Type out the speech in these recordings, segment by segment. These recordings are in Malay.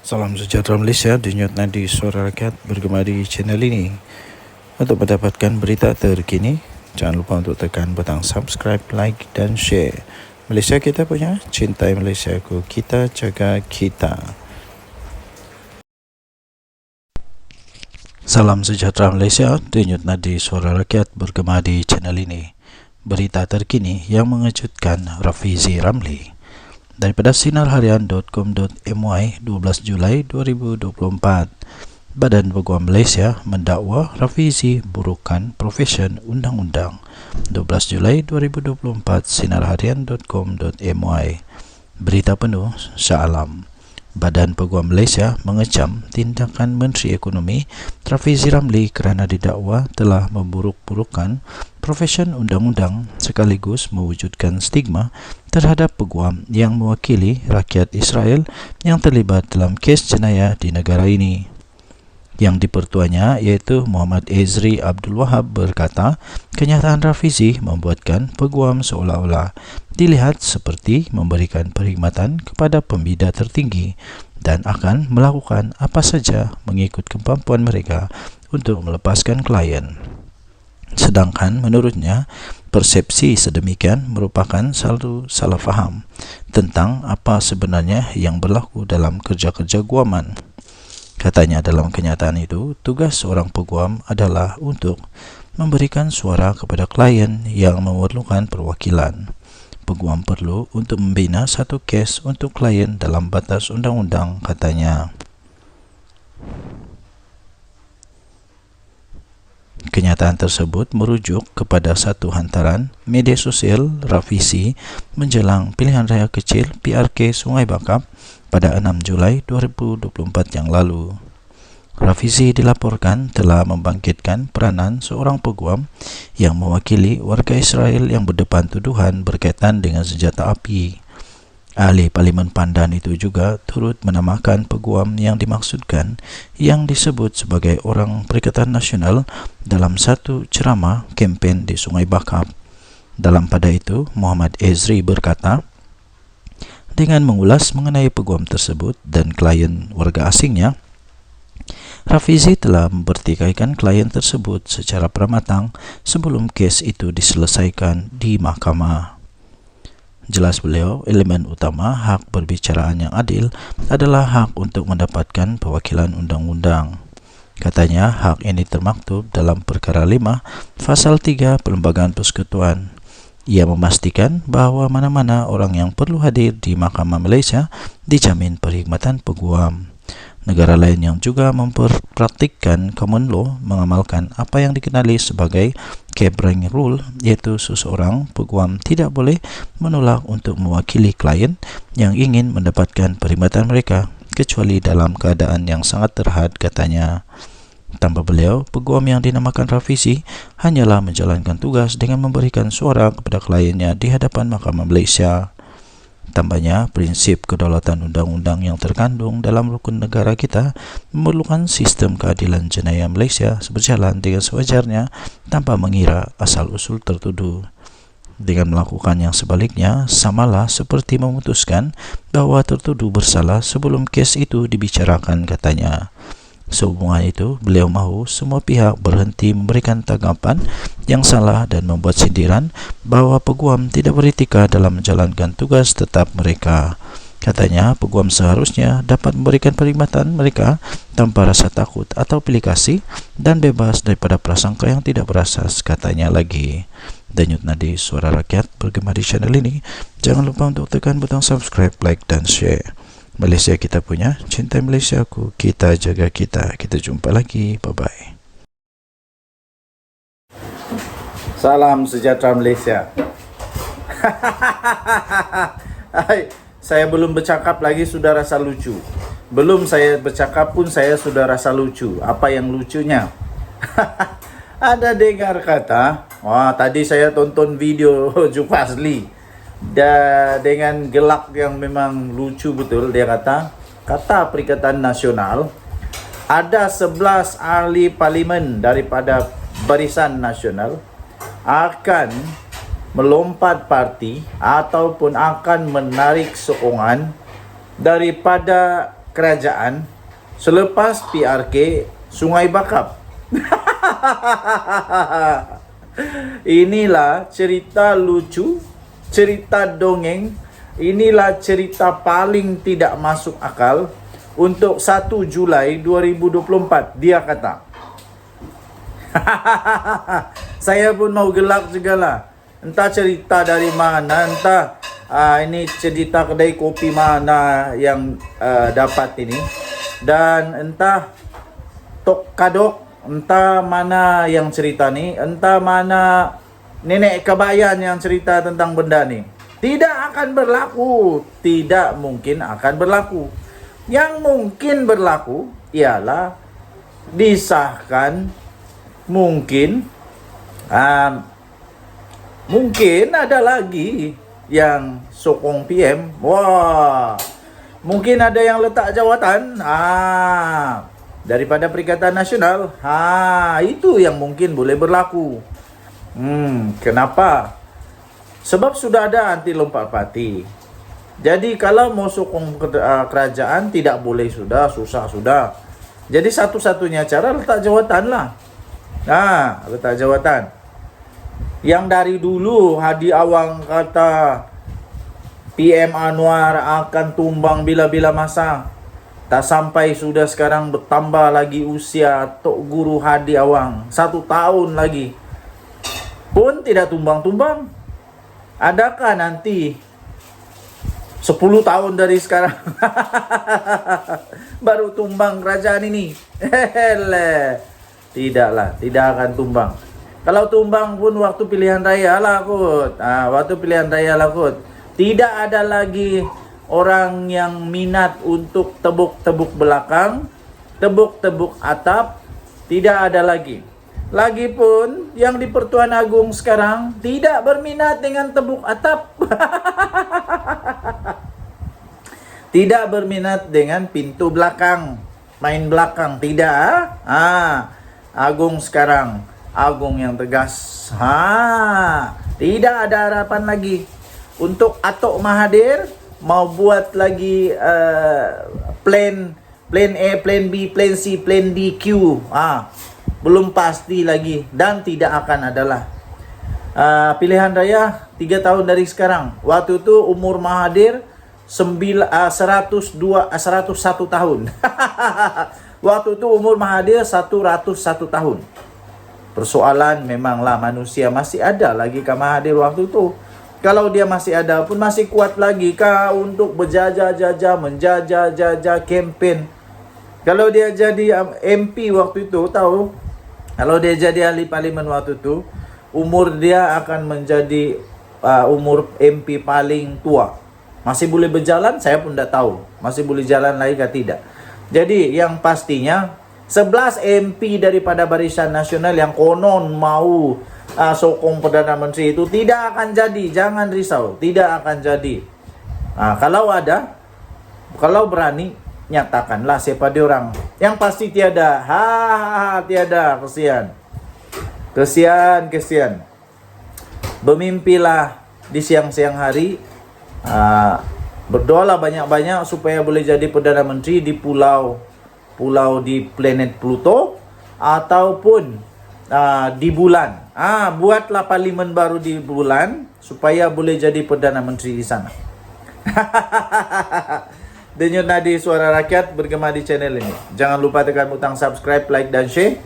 Salam sejahtera Malaysia, denyut nadi suara rakyat bergema di channel ini. Untuk mendapatkan berita terkini, jangan lupa untuk tekan butang subscribe, like dan share. Malaysia kita punya, cintai Malaysiaku, kita jaga kita. Salam sejahtera Malaysia, denyut nadi suara rakyat bergema di channel ini. Berita terkini yang mengejutkan Rafizi Ramli. Daripada sinarharian.com.my 12 Julai 2024, Badan Peguam Malaysia mendakwa Rafizi burukan profesion undang-undang. 12 Julai 2024, sinarharian.com.my. Berita penuh Shah Alam. Badan Peguam Malaysia mengecam tindakan Menteri Ekonomi Rafizi Ramli kerana didakwa telah memburuk-burukkan profesion undang-undang sekaligus mewujudkan stigma terhadap peguam yang mewakili rakyat Israel yang terlibat dalam kes jenayah di negara ini. Yang dipertuanya iaitu Muhammad Ezri Abdul Wahab berkata, kenyataan Rafizi membuatkan peguam seolah-olah dilihat seperti memberikan perkhidmatan kepada pembida tertinggi dan akan melakukan apa saja mengikut kemampuan mereka untuk melepaskan klien. Sedangkan menurutnya, persepsi sedemikian merupakan satu salah faham tentang apa sebenarnya yang berlaku dalam kerja-kerja guaman. Katanya dalam kenyataan itu, tugas seorang peguam adalah untuk memberikan suara kepada klien yang memerlukan perwakilan. Peguam perlu untuk membina satu kes untuk klien dalam batas undang-undang, katanya. Kenyataan tersebut merujuk kepada satu hantaran media sosial Rafizi menjelang pilihan raya kecil PRK Sungai Bakap pada 6 Julai 2024 yang lalu. Rafizi dilaporkan telah membangkitkan peranan seorang peguam yang mewakili warga Israel yang berdepan tuduhan berkaitan dengan senjata api. Ahli Parlimen Pandan itu juga turut menamakan peguam yang dimaksudkan yang disebut sebagai orang Perikatan Nasional dalam satu ceramah kempen di Sungai Bakap. Dalam pada itu, Muhammad Ezri berkata, dengan mengulas mengenai peguam tersebut dan klien warga asingnya, Rafizi telah mempertikaikan klien tersebut secara pramatang sebelum kes itu diselesaikan di mahkamah. Jelas beliau, elemen utama hak berbicaraan yang adil adalah hak untuk mendapatkan perwakilan undang-undang. Katanya, hak ini termaktub dalam Perkara 5, Pasal 3 Perlembagaan Persekutuan. Ia memastikan bahawa mana-mana orang yang perlu hadir di Mahkamah Malaysia dijamin perkhidmatan peguam. Negara lain yang juga mempraktikkan common law mengamalkan apa yang dikenali sebagai Cabreng Rule, iaitu seseorang peguam tidak boleh menolak untuk mewakili klien yang ingin mendapatkan perkhidmatan mereka kecuali dalam keadaan yang sangat terhad, katanya. Tambah beliau, peguam yang dinamakan Rafizi hanyalah menjalankan tugas dengan memberikan suara kepada kliennya di hadapan Mahkamah Malaysia. Tambahnya, prinsip kedaulatan undang-undang yang terkandung dalam rukun negara kita memerlukan sistem keadilan jenayah Malaysia berjalan dengan sewajarnya tanpa mengira asal-usul tertuduh. Dengan melakukan yang sebaliknya, samalah seperti memutuskan bahawa tertuduh bersalah sebelum kes itu dibicarakan, katanya. Sehubungan itu, beliau mahu semua pihak berhenti memberikan tanggapan yang salah dan membuat sindiran bahawa peguam tidak beretika dalam menjalankan tugas tetap mereka. Katanya, peguam seharusnya dapat memberikan perkhidmatan mereka tanpa rasa takut atau pilih kasih dan bebas daripada prasangka yang tidak berasas, katanya lagi. Denyut nadi suara rakyat bergema di channel ini. Jangan lupa untuk tekan butang subscribe, like dan share. Malaysia kita punya, cintai Malaysiaku, kita jaga kita. Kita jumpa lagi, bye-bye. Salam sejahtera Malaysia. Hai, saya belum bercakap lagi sudah rasa lucu. Belum saya bercakap pun saya sudah rasa lucu. Apa yang lucunya? Ada dengar kata, wah tadi saya tonton video Jufazli. Dengan gelak yang memang lucu betul, dia kata Perikatan Nasional ada 11 ahli parlimen daripada Barisan Nasional akan melompat parti ataupun akan menarik sokongan daripada kerajaan selepas PRK Sungai Bakap. Inilah cerita lucu, cerita dongeng. Inilah cerita paling tidak masuk akal untuk 1 Julai 2024. Dia kata, saya pun mau gelak juga lah. Entah cerita dari mana, entah ini cerita kedai kopi mana yang dapat ini. Dan entah Tok Kadok, entah mana yang cerita ni, entah mana nenek Kabayan yang cerita tentang benda ni. Tidak akan berlaku, tidak mungkin akan berlaku. Yang mungkin berlaku ialah disahkan mungkin ada lagi yang sokong PM. Wah, mungkin ada yang letak jawatan daripada Perikatan Nasional. Itu yang mungkin boleh berlaku. Kenapa? Sebab sudah ada anti lompat parti. Jadi kalau mau sokong kerajaan tidak boleh sudah, susah sudah. Jadi satu-satunya cara letak jawatan lah. Letak jawatan. Yang dari dulu Hadi Awang kata PM Anwar akan tumbang bila-bila masa. Tak sampai sudah sekarang bertambah lagi usia Tok Guru Hadi Awang. 1 tahun lagi pun tidak tumbang-tumbang. Adakah nanti 10 tahun dari sekarang baru tumbang kerajaan ini? Tidaklah, tidak akan tumbang. Kalau tumbang pun waktu pilihan raya lah kot. Waktu pilihan raya lah kot. Tidak ada lagi orang yang minat untuk tebuk-tebuk belakang, tebuk-tebuk atap. Tidak ada lagi. Lagipun yang di Pertuan Agong sekarang tidak berminat dengan tebuk atap. Tidak berminat dengan pintu belakang, main belakang, tidak. Agong sekarang, Agong yang tegas. Tidak ada harapan lagi. Untuk Atok Mahathir mau buat lagi plan A, plan B, plan C, plan D, Q. Belum pasti lagi dan tidak akan adalah. Pilihan raya 3 tahun dari sekarang. Waktu itu umur Mahathir 101 tahun. Waktu itu umur Mahathir 101 tahun. Persoalan memanglah manusia masih ada lagi ke Mahathir waktu itu. Kalau dia masih ada pun masih kuat lagi kah untuk berjajah-jajah, menjajah-jajah campaign. Kalau dia jadi MP waktu itu, tahu? Kalau dia jadi ahli parlimen waktu itu, umur dia akan menjadi umur MP paling tua. Masih boleh berjalan? Saya pun tidak tahu. Masih boleh jalan lagi atau tidak. Jadi yang pastinya 11 MP daripada Barisan Nasional yang konon mau sokong Perdana Menteri itu tidak akan jadi. Jangan risau, tidak akan jadi. Kalau ada, kalau berani, nyatakanlah siapa dia orang. Yang pasti tiada. Tiada. Kesian. Bermimpilah di siang-siang hari. Berdoalah banyak-banyak supaya boleh jadi Perdana Menteri di pulau di planet Pluto ataupun di bulan. Buatlah parlimen baru di bulan supaya boleh jadi Perdana Menteri di sana. Denyut nadi suara rakyat bergema di channel ini. Jangan lupa tekan butang subscribe, like dan share.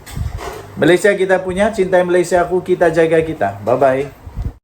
Malaysia kita punya, cintai Malaysia aku, kita jaga kita. Bye bye.